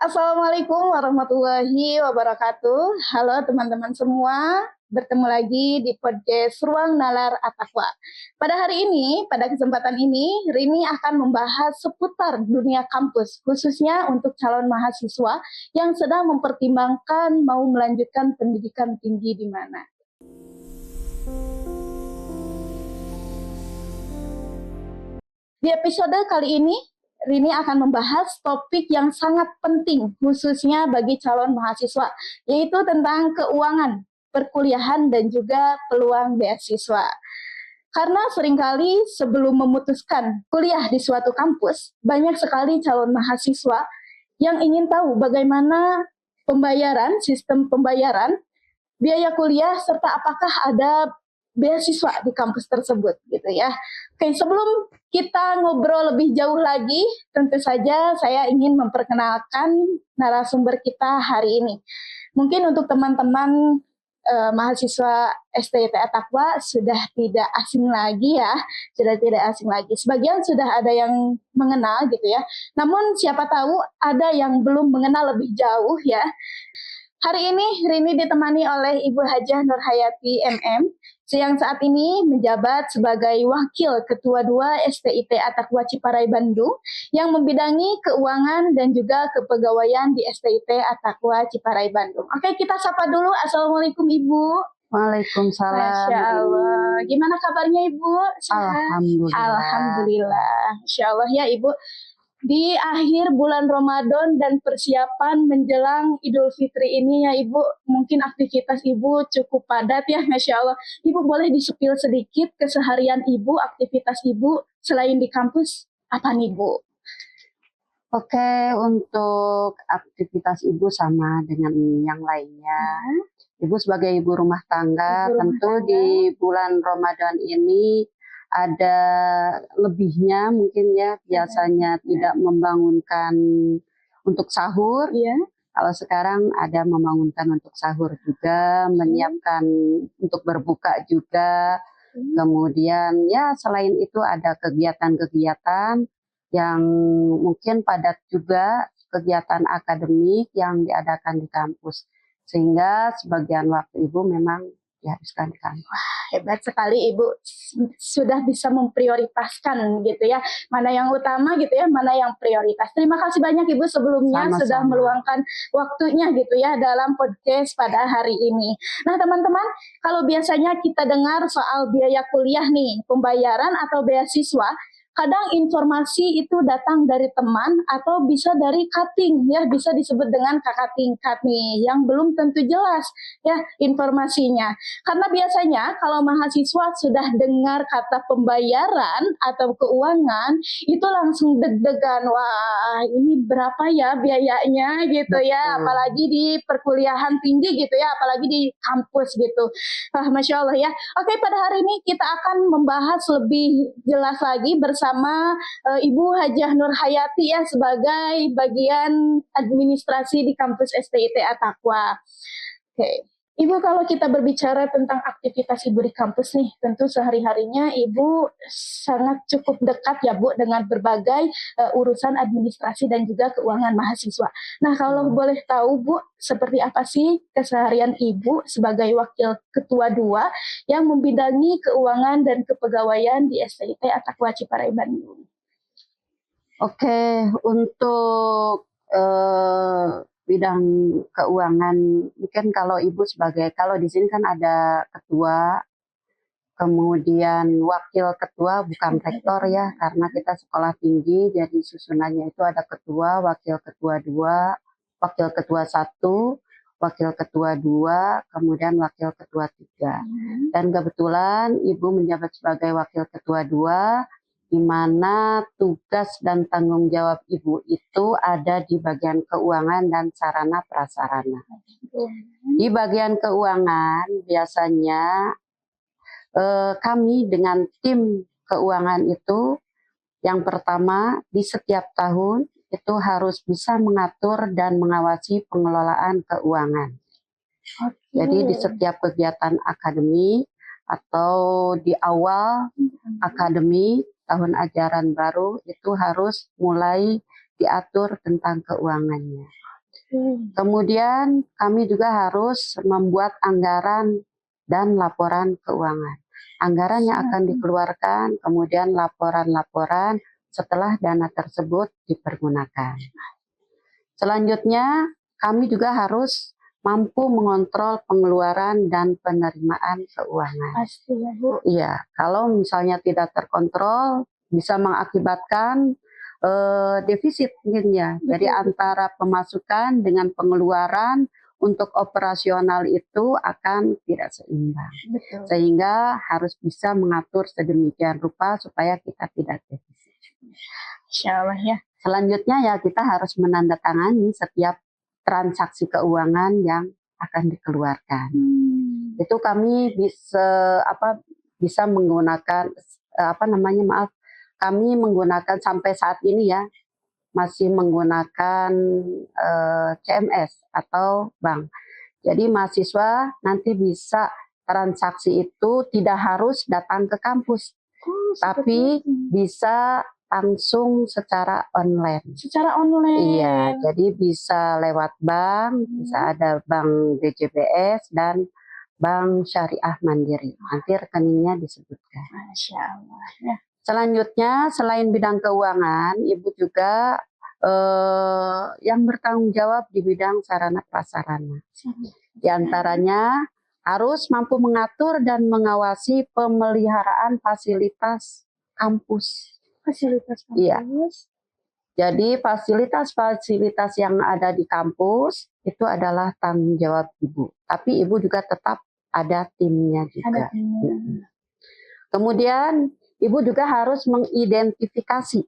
Assalamualaikum warahmatullahi wabarakatuh. Halo teman-teman semua, bertemu lagi di podcast Ruang Nalar At-Taqwa. Pada hari ini, pada kesempatan ini, Rini akan membahas seputar dunia kampus, khususnya untuk calon mahasiswa yang sedang mempertimbangkan mau melanjutkan pendidikan tinggi di mana. Di episode kali ini, Rini akan membahas topik yang sangat penting, khususnya bagi calon mahasiswa, yaitu tentang keuangan, perkuliahan, dan juga peluang beasiswa. Karena seringkali sebelum memutuskan kuliah di suatu kampus, banyak sekali calon mahasiswa yang ingin tahu bagaimana sistem pembayaran, biaya kuliah, serta apakah ada beasiswa di kampus tersebut gitu ya. Oke, sebelum kita ngobrol lebih jauh lagi, tentu saja saya ingin memperkenalkan narasumber kita hari ini. Mungkin untuk teman-teman mahasiswa STIT At-Taqwa sudah tidak asing lagi ya, sudah tidak asing lagi. Sebagian sudah ada yang mengenal gitu ya. Namun siapa tahu ada yang belum mengenal lebih jauh ya. Hari ini Rini ditemani oleh Ibu Hajah Nurhayati MM yang saat ini menjabat sebagai Wakil Ketua 2 STIT At-Taqwa Ciparai Bandung yang membidangi keuangan dan juga kepegawaian di STIT At-Taqwa Ciparai Bandung. Oke, kita sapa dulu. Assalamualaikum Ibu. Waalaikumsalam. Masya Allah. Gimana kabarnya Ibu? Sehat? Alhamdulillah. Alhamdulillah. Masya Allah ya Ibu. Di akhir bulan Ramadan dan persiapan menjelang Idul Fitri ini ya Ibu, mungkin aktivitas Ibu cukup padat ya, Masya Allah. Ibu boleh disepil sedikit keseharian Ibu, aktivitas Ibu selain di kampus, apa nih Bu? Oke, untuk aktivitas Ibu sama dengan yang lainnya. Ibu sebagai ibu rumah tangga, tentu di bulan Ramadan ini ada lebihnya mungkin ya, biasanya tidak membangunkan untuk sahur. Kalau sekarang ada membangunkan untuk sahur juga, menyiapkan untuk berbuka juga. Kemudian ya selain itu ada kegiatan-kegiatan yang mungkin padat juga, kegiatan akademik yang diadakan di kampus. Sehingga sebagian waktu Ibu memang dihabiskan di kampus. Hebat sekali Ibu sudah bisa memprioritaskan gitu ya, mana yang utama gitu ya, mana yang prioritas. Terima kasih banyak Ibu sebelumnya sudah meluangkan waktunya gitu ya dalam podcast pada hari ini. Nah teman-teman, kalau biasanya kita dengar soal biaya kuliah nih, pembayaran atau beasiswa, kadang informasi itu datang dari teman atau bisa dari cutting ya, bisa disebut dengan kakak tingkat nih yang belum tentu jelas ya informasinya. Karena biasanya kalau mahasiswa sudah dengar kata pembayaran atau keuangan itu langsung deg-degan, wah ini berapa ya biayanya gitu ya, apalagi di perkuliahan tinggi gitu ya, apalagi di kampus gitu. Masya Allah ya. Oke, pada hari ini kita akan membahas lebih jelas lagi bersama Ibu Hajah Nurhayati ya sebagai bagian administrasi di kampus STIT At-Taqwa. Oke. Ibu, kalau kita berbicara tentang aktivitas Ibu di kampus nih, tentu sehari-harinya Ibu sangat cukup dekat ya Bu dengan berbagai urusan administrasi dan juga keuangan mahasiswa. Nah, kalau boleh tahu Bu, seperti apa sih keseharian Ibu sebagai Wakil Ketua 2 yang membidangi keuangan dan kepegawaian di STIT At-Taqwa Ciparai Bandung? Oke, untuk bidang keuangan, mungkin kalau Ibu kalau di sini kan ada ketua, kemudian wakil ketua, bukan rektor ya, karena kita sekolah tinggi, jadi susunannya itu ada ketua, wakil ketua 2, wakil ketua 1, wakil ketua 2, kemudian wakil ketua 3. Dan kebetulan Ibu menjabat sebagai wakil ketua 2, di mana tugas dan tanggung jawab Ibu itu ada di bagian keuangan dan sarana prasarana. Di bagian keuangan biasanya kami dengan tim keuangan itu yang pertama di setiap tahun itu harus bisa mengatur dan mengawasi pengelolaan keuangan. Jadi di setiap kegiatan akademik atau di awal akademik tahun ajaran baru itu harus mulai diatur tentang keuangannya. Kemudian kami juga harus membuat anggaran dan laporan keuangan. Anggaran yang akan dikeluarkan, kemudian laporan-laporan setelah dana tersebut dipergunakan. Selanjutnya, kami juga harus mampu mengontrol pengeluaran dan penerimaan keuangan. Pasti ya Bu. Iya, kalau misalnya tidak terkontrol, bisa mengakibatkan defisit mungkin ya. Jadi antara pemasukan dengan pengeluaran untuk operasional itu akan tidak seimbang. Betul. Sehingga harus bisa mengatur sedemikian rupa supaya kita tidak defisit. Insya Allah ya. Selanjutnya ya kita harus menandatangani setiap transaksi keuangan yang akan dikeluarkan. Itu kami bisa menggunakan kami menggunakan sampai saat ini ya masih menggunakan CMS atau bank. Jadi mahasiswa nanti bisa transaksi itu tidak harus datang ke kampus, tapi bisa langsung secara online. Secara online. Iya, jadi bisa lewat bank, bisa ada bank BJBS dan Bank Syariah Mandiri. Nanti rekeningnya disebutkan. Masya Allah ya. Selanjutnya, selain bidang keuangan, Ibu juga yang bertanggung jawab di bidang sarana prasarana. Di antaranya harus mampu mengatur dan mengawasi pemeliharaan fasilitas kampus. Fasilitas kampus. Iya. Jadi fasilitas-fasilitas yang ada di kampus itu adalah tanggung jawab Ibu. Tapi Ibu juga tetap ada timnya juga. Ada timnya. Kemudian Ibu juga harus mengidentifikasi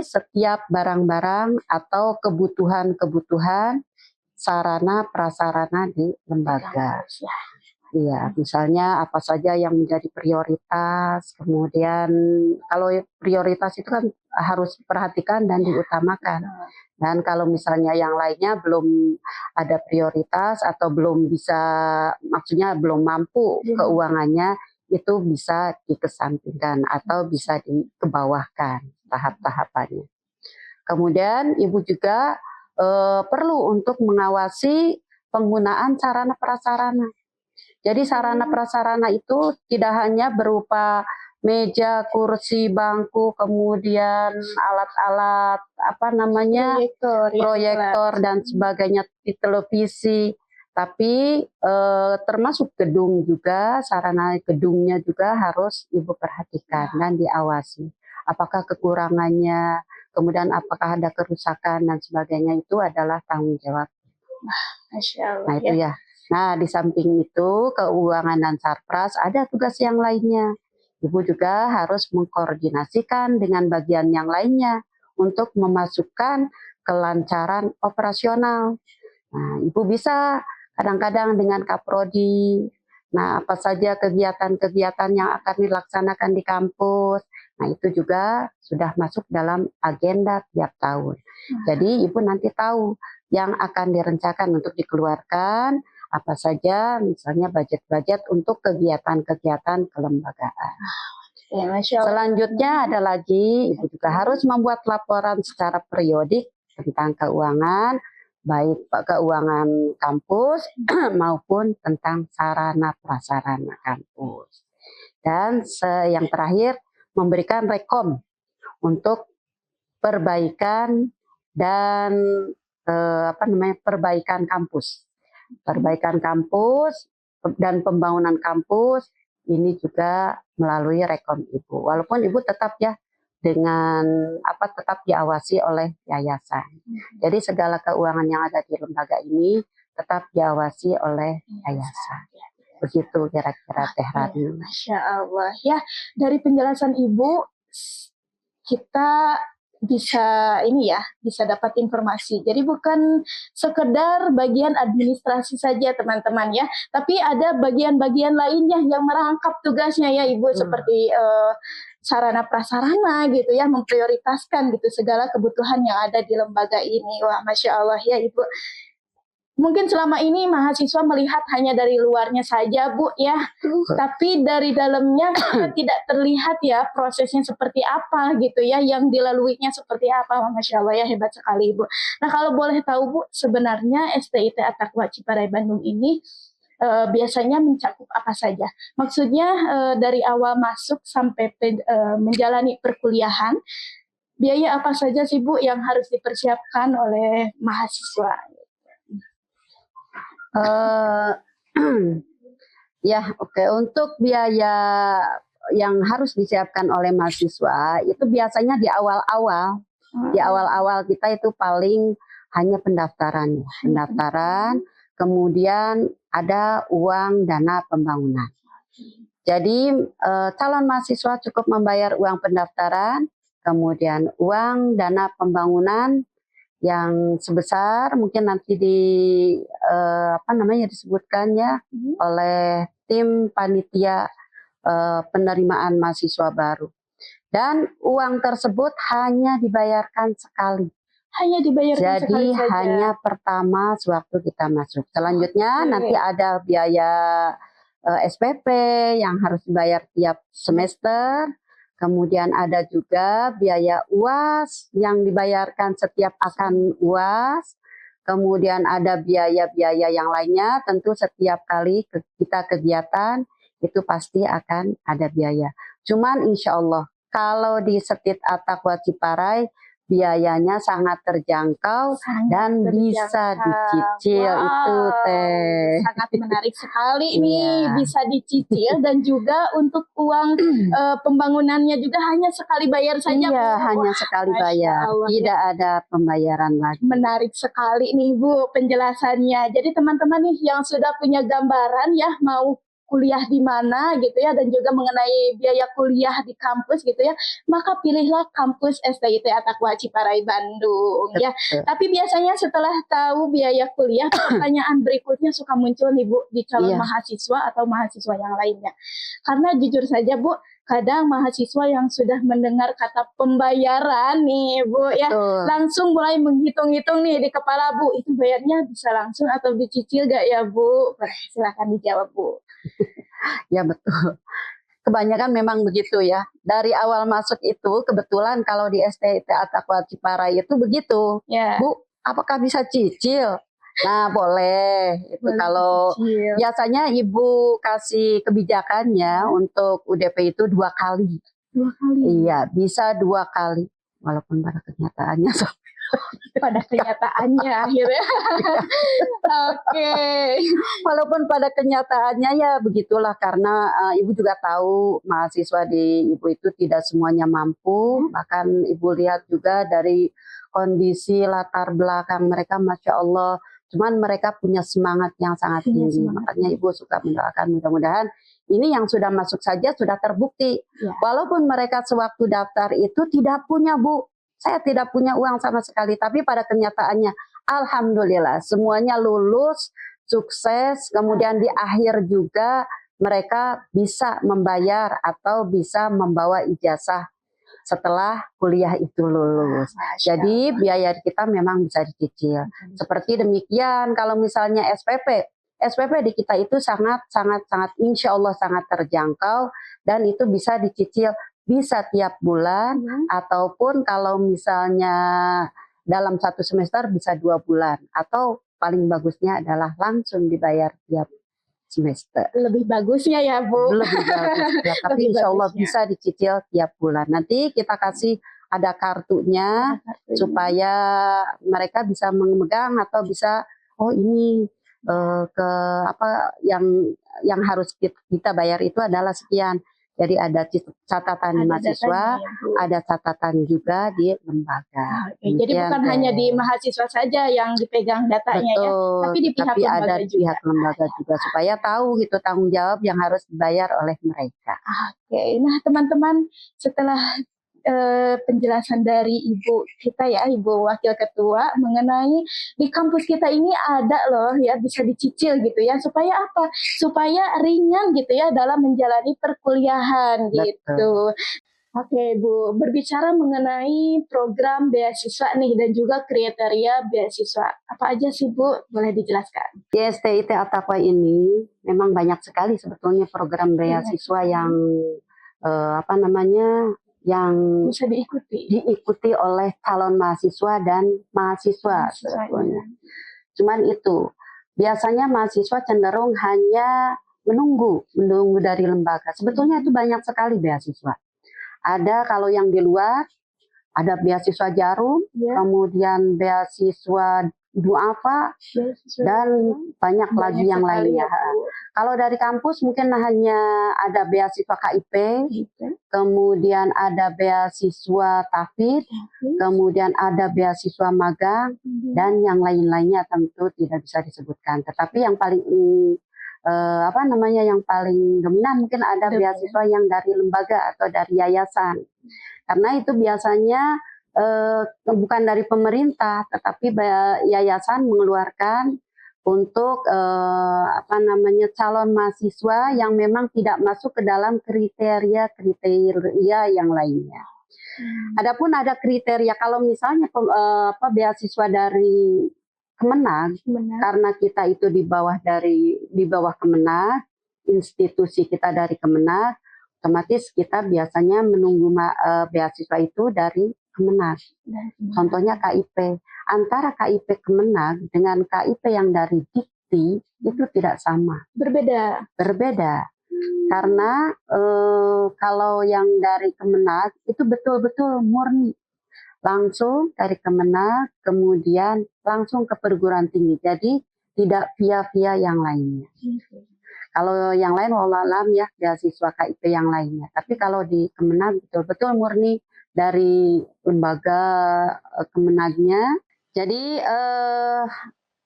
setiap barang-barang atau kebutuhan-kebutuhan sarana prasarana di lembaga. Iya, misalnya apa saja yang menjadi prioritas, kemudian kalau prioritas itu kan harus diperhatikan dan diutamakan. Dan kalau misalnya yang lainnya belum ada prioritas atau belum bisa, maksudnya belum mampu keuangannya, itu bisa dikesampingkan atau bisa dikebawahkan tahap-tahapannya. Kemudian Ibu juga perlu untuk mengawasi penggunaan sarana prasarana. Jadi sarana prasarana itu tidak hanya berupa meja, kursi, bangku, kemudian alat-alat proyektor dan sebagainya di televisi, tapi termasuk gedung juga, sarana gedungnya juga harus Ibu perhatikan dan diawasi. Apakah kekurangannya, kemudian apakah ada kerusakan dan sebagainya, itu adalah tanggung jawab. Masya Allah, nah itu ya. Nah, di samping itu, keuangan dan sarpras ada tugas yang lainnya. Ibu juga harus mengkoordinasikan dengan bagian yang lainnya untuk memasukkan kelancaran operasional. Nah, Ibu bisa kadang-kadang dengan Kaprodi. Nah, apa saja kegiatan-kegiatan yang akan dilaksanakan di kampus. Nah, itu juga sudah masuk dalam agenda tiap tahun. Jadi, Ibu nanti tahu yang akan direncanakan untuk dikeluarkan, apa saja, misalnya budget-budget untuk kegiatan-kegiatan kelembagaan. Ya, Masya Allah. Selanjutnya ada lagi, Ibu juga harus membuat laporan secara periodik tentang keuangan, baik keuangan kampus maupun tentang sarana prasarana kampus. Dan yang terakhir, memberikan rekom untuk perbaikan dan perbaikan kampus. Perbaikan kampus dan pembangunan kampus ini juga melalui rekom Ibu. Walaupun Ibu tetap ya dengan tetap diawasi oleh yayasan. Jadi segala keuangan yang ada di lembaga ini tetap diawasi oleh yayasan. Begitu kira-kira Teh Rani. Masya Allah ya, dari penjelasan Ibu kita bisa bisa dapat informasi. Jadi bukan sekedar bagian administrasi saja teman-teman ya, tapi ada bagian-bagian lainnya yang merangkap tugasnya ya Ibu, seperti sarana prasarana gitu ya, memprioritaskan gitu segala kebutuhan yang ada di lembaga ini. Wah, Masya Allah ya Ibu. mungkin selama ini mahasiswa melihat hanya dari luarnya saja, Bu, ya. Tapi dari dalamnya tidak terlihat ya prosesnya seperti apa gitu ya, yang dilaluinya seperti apa. Masya Allah ya, hebat sekali, Bu. Nah, kalau boleh tahu, Bu, sebenarnya STIT At-Taqwa Ciparai Bandung ini biasanya mencakup apa saja? Maksudnya dari awal masuk sampai menjalani perkuliahan, biaya apa saja sih, Bu, yang harus dipersiapkan oleh mahasiswa? Ya, oke. Untuk biaya yang harus disiapkan oleh mahasiswa itu biasanya di awal-awal. Di awal-awal kita itu paling hanya pendaftaran, kemudian ada uang dana pembangunan. Jadi calon mahasiswa cukup membayar uang pendaftaran, kemudian uang dana pembangunan yang sebesar mungkin nanti disebutkannya oleh tim panitia penerimaan mahasiswa baru. Dan uang tersebut hanya dibayarkan sekali. Hanya dibayarkan sekali saja. Jadi hanya pertama sewaktu kita masuk. Selanjutnya nanti ada biaya SPP yang harus dibayar tiap semester. Kemudian ada juga biaya UAS yang dibayarkan setiap akan UAS. Kemudian ada biaya-biaya yang lainnya, tentu setiap kali kita kegiatan itu pasti akan ada biaya. Cuman insya Allah kalau di STIT At-Taqwa Ciparai biayanya sangat terjangkau dan bisa dicicil. Itu Teh. Sangat menarik sekali nih, bisa dicicil dan juga untuk uang pembangunannya juga hanya sekali bayar saja. Iya, hanya sekali bayar, tidak ada pembayaran lagi. Menarik sekali nih, Bu, penjelasannya. Jadi teman-teman nih yang sudah punya gambaran ya mau kuliah di mana gitu ya, dan juga mengenai biaya kuliah di kampus gitu ya, maka pilihlah kampus STIT At-Taqwa Ciparai Bandung ya. Tapi biasanya setelah tahu biaya kuliah, pertanyaan berikutnya suka muncul nih, Bu, di calon mahasiswa atau mahasiswa yang lainnya. Karena jujur saja, Bu, kadang mahasiswa yang sudah mendengar kata pembayaran nih, Bu, ya, langsung mulai menghitung-hitung nih di kepala, Bu, itu bayarnya bisa langsung atau dicicil gak ya, Bu? Silakan dijawab, Bu. Ya betul. Kebanyakan memang begitu ya. Dari awal masuk itu kebetulan kalau di STIT At-Taqwa Ciparai itu begitu. Bu, apakah bisa cicil? Nah, boleh. Itu kalau cicil. Biasanya Ibu kasih kebijakannya untuk UDP itu 2 kali. 2 kali? Iya, bisa 2 kali. Walaupun pada kenyataannya akhirnya. Oke. Walaupun pada kenyataannya ya begitulah, karena Ibu juga tahu mahasiswa di Ibu itu tidak semuanya mampu. Bahkan Ibu lihat juga dari kondisi latar belakang mereka, Masya Allah. Cuman mereka punya semangat yang sangat tinggi. Makanya Ibu suka mendoakan mudah-mudahan ini yang sudah masuk saja sudah terbukti. Walaupun mereka sewaktu daftar itu tidak punya, Bu. Saya tidak punya uang sama sekali, tapi pada kenyataannya alhamdulillah semuanya lulus, sukses, kemudian di akhir juga mereka bisa membayar atau bisa membawa ijazah setelah kuliah itu lulus. Jadi biaya kita memang bisa dicicil. Seperti demikian kalau misalnya SPP di kita itu sangat insya Allah sangat terjangkau dan itu bisa dicicil. Bisa tiap bulan, ataupun kalau misalnya dalam 1 semester bisa 2 bulan. Atau paling bagusnya adalah langsung dibayar tiap semester. Lebih bagusnya ya, Bu? Lebih bagus. Ya, tapi insya Allah bisa dicicil tiap bulan. Nanti kita kasih ada kartunya, supaya mereka bisa memegang atau bisa, oh ini yang harus kita bayar itu adalah sekian. Jadi ada catatan di mahasiswa, ada catatan juga di lembaga. Jadi bukan hanya di mahasiswa saja yang dipegang datanya ya, tapi di pihak lembaga ada juga. Pihak lembaga juga supaya tahu itu tanggung jawab yang harus dibayar oleh mereka. Oke, nah teman-teman setelah penjelasan dari Ibu kita ya, Ibu Wakil Ketua mengenai di kampus kita ini ada loh ya bisa dicicil gitu ya, supaya apa? Supaya ringan gitu ya dalam menjalani perkuliahan gitu. Oke Bu, berbicara mengenai program beasiswa nih dan juga kriteria beasiswa, apa aja sih Bu? Boleh dijelaskan? Di STIT At-Taqwa ini memang banyak sekali sebetulnya program beasiswa yang apa namanya yang Bisa diikuti. diikuti oleh calon mahasiswa dan mahasiswa sebetulnya. Cuman itu biasanya mahasiswa cenderung hanya menunggu dari lembaga. Sebetulnya itu banyak sekali beasiswa. Ada kalau yang di luar, ada beasiswa Jarum, kemudian beasiswa Duafa, dan banyak lagi yang lainnya. Kalau dari kampus mungkin hanya ada beasiswa KIP, kemudian ada beasiswa Tafid, kemudian ada beasiswa magang, dan yang lain-lainnya tentu tidak bisa disebutkan. Tetapi yang paling apa namanya yang paling dominan mungkin ada beasiswa yang dari lembaga atau dari yayasan. Karena itu biasanya bukan dari pemerintah, tetapi yayasan mengeluarkan untuk apa namanya calon mahasiswa yang memang tidak masuk ke dalam kriteria yang lainnya. Adapun ada kriteria kalau misalnya beasiswa dari Kemenag, karena kita itu di bawah Kemenag, institusi kita dari Kemenag, otomatis kita biasanya menunggu beasiswa itu dari Kemenag. Contohnya KIP. Antara KIP Kemenag dengan KIP yang dari Dikti itu tidak sama. Berbeda. Karena kalau yang dari Kemenag itu betul-betul murni. Langsung dari Kemenag, kemudian langsung ke perguruan tinggi. Jadi tidak via yang lainnya. Kalau yang lain wallahualam ya beasiswa KIP yang lainnya. Tapi kalau di Kemenag betul-betul murni dari lembaga Kemenagnya. Jadi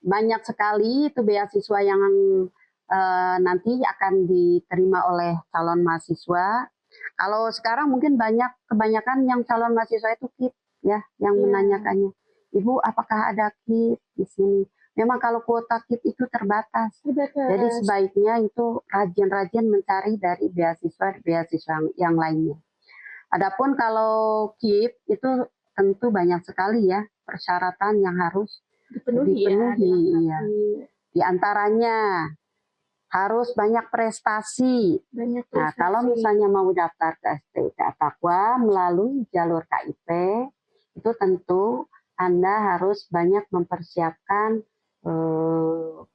banyak sekali itu beasiswa yang nanti akan diterima oleh calon mahasiswa. Kalau sekarang mungkin kebanyakan yang calon mahasiswa itu KIP ya yang menanyakannya. Ibu apakah ada KIP di sini? Memang kalau kuota KIP itu terbatas. Jadi sebaiknya itu rajin-rajin mencari dari beasiswa yang lainnya. Adapun kalau KIP itu tentu banyak sekali ya persyaratan yang harus dipenuhi. Ya. Di antaranya harus banyak prestasi. Nah, kalau misalnya mau daftar ke STIT At-Taqwa melalui jalur KIP, itu tentu Anda harus banyak mempersiapkan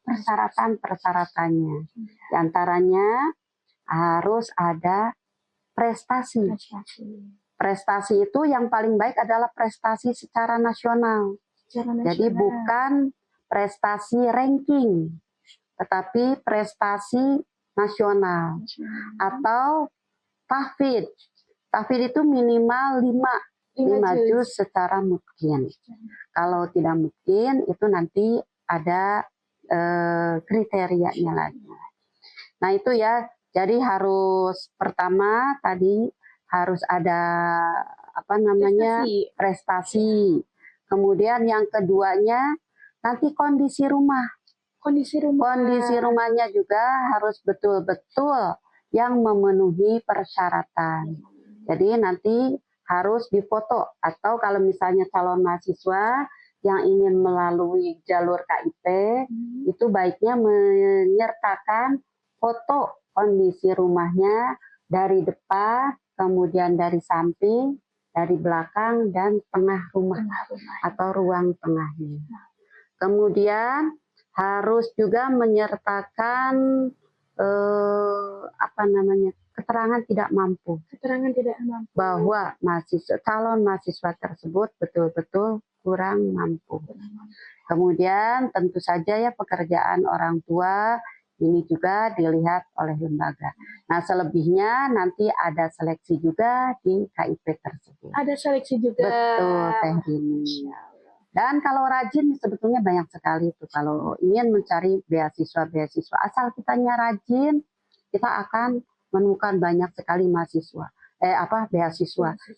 persyaratan-persyaratannya. Di antaranya harus ada prestasi. Prestasi itu yang paling baik adalah prestasi secara nasional. Jadi bukan prestasi ranking, tetapi prestasi nasional. Atau tahfidz. Tahfidz itu minimal 5 juz secara mungkin. Kalau tidak mungkin itu nanti ada kriterianya lagi. Nah itu ya, jadi harus pertama tadi harus ada apa namanya prestasi. Kemudian yang keduanya nanti kondisi rumah. Kondisi rumahnya juga harus betul-betul yang memenuhi persyaratan. Jadi nanti harus difoto atau kalau misalnya calon mahasiswa yang ingin melalui jalur KIP itu baiknya menyertakan foto kondisi rumahnya dari depan, kemudian dari samping, dari belakang dan tengah rumah atau ruang tengahnya. Kemudian harus juga menyertakan apa namanya keterangan tidak mampu. Bahwa calon mahasiswa tersebut betul-betul kurang mampu. Kemudian tentu saja ya pekerjaan orang tua ini juga dilihat oleh lembaga. Nah selebihnya nanti ada seleksi juga di KIP tersebut. Ada seleksi juga. Betul Teh Rini. Dan kalau rajin sebetulnya banyak sekali tuh. Kalau ingin mencari beasiswa asal kitanya rajin, kita akan menemukan banyak sekali beasiswa.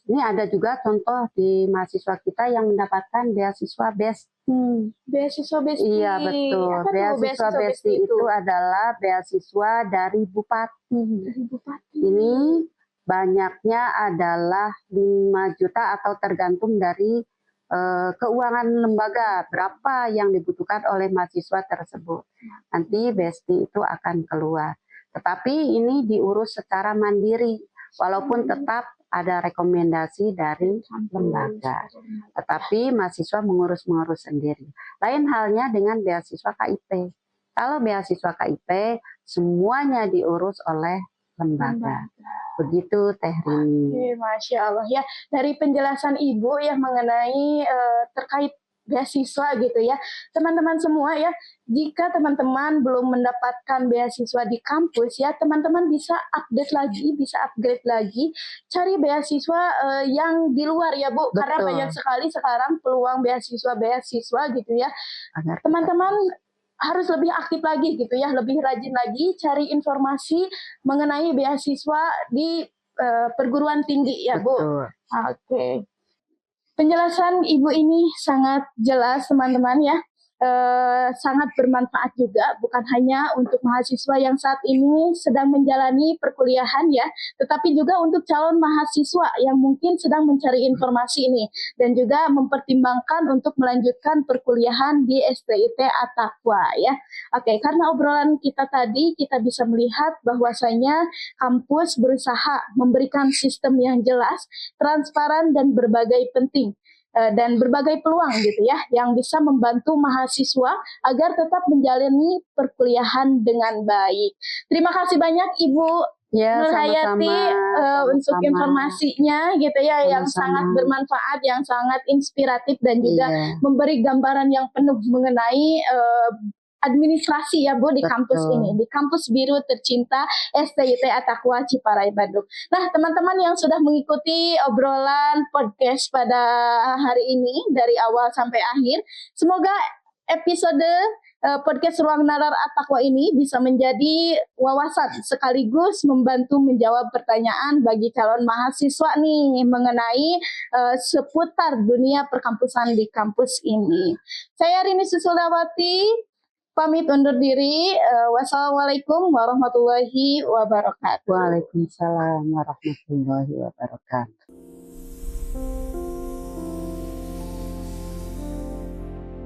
Ini ada juga contoh di mahasiswa kita yang mendapatkan beasiswa BESTI. Beasiswa BESTI. Iya betul. Beasiswa BESTI itu adalah beasiswa dari Bupati. Ini banyaknya adalah 5 juta atau tergantung dari keuangan lembaga, berapa yang dibutuhkan oleh mahasiswa tersebut. Nanti Besti itu akan keluar. Tetapi ini diurus secara mandiri, walaupun tetap ada rekomendasi dari lembaga. Tetapi mahasiswa mengurus sendiri. Lain halnya dengan beasiswa KIP. Kalau beasiswa KIP, semuanya diurus oleh lembaga. Begitu Teh Rini. Oke, Masya Allah ya. Dari penjelasan Ibu yang mengenai terkait beasiswa gitu ya. Teman-teman semua ya, jika teman-teman belum mendapatkan beasiswa di kampus ya, teman-teman bisa update lagi, bisa upgrade lagi, cari beasiswa yang di luar ya Bu. Betul. Karena banyak sekali sekarang peluang beasiswa gitu ya. Teman-teman harus lebih aktif lagi gitu ya, lebih rajin lagi cari informasi mengenai beasiswa di perguruan tinggi ya Bu. Oke. Penjelasan Ibu ini sangat jelas teman-teman ya. Sangat bermanfaat juga, bukan hanya untuk mahasiswa yang saat ini sedang menjalani perkuliahan ya, tetapi juga untuk calon mahasiswa yang mungkin sedang mencari informasi ini dan juga mempertimbangkan untuk melanjutkan perkuliahan di STIT At-Taqwa ya. Oke, karena obrolan kita tadi kita bisa melihat bahwasanya kampus berusaha memberikan sistem yang jelas, transparan dan berbagai penting dan berbagai peluang gitu ya yang bisa membantu mahasiswa agar tetap menjalani perkuliahan dengan baik. Terima kasih banyak Ibu Nur Hayati untuk informasinya gitu ya, yang sangat bermanfaat, yang sangat inspiratif dan juga memberi gambaran yang penuh mengenai administrasi ya Bu di kampus ini, di kampus biru tercinta STIT At-Taqwa Ciparai Bandung. Nah teman-teman yang sudah mengikuti obrolan podcast pada hari ini dari awal sampai akhir, semoga episode podcast Ruang Nalar At-Taqwa ini bisa menjadi wawasan sekaligus membantu menjawab pertanyaan bagi calon mahasiswa nih mengenai seputar dunia perkampusan di kampus ini. Saya Rini Susuldawati pamit undur diri. Wassalamualaikum warahmatullahi wabarakatuh. Waalaikumsalam warahmatullahi wabarakatuh.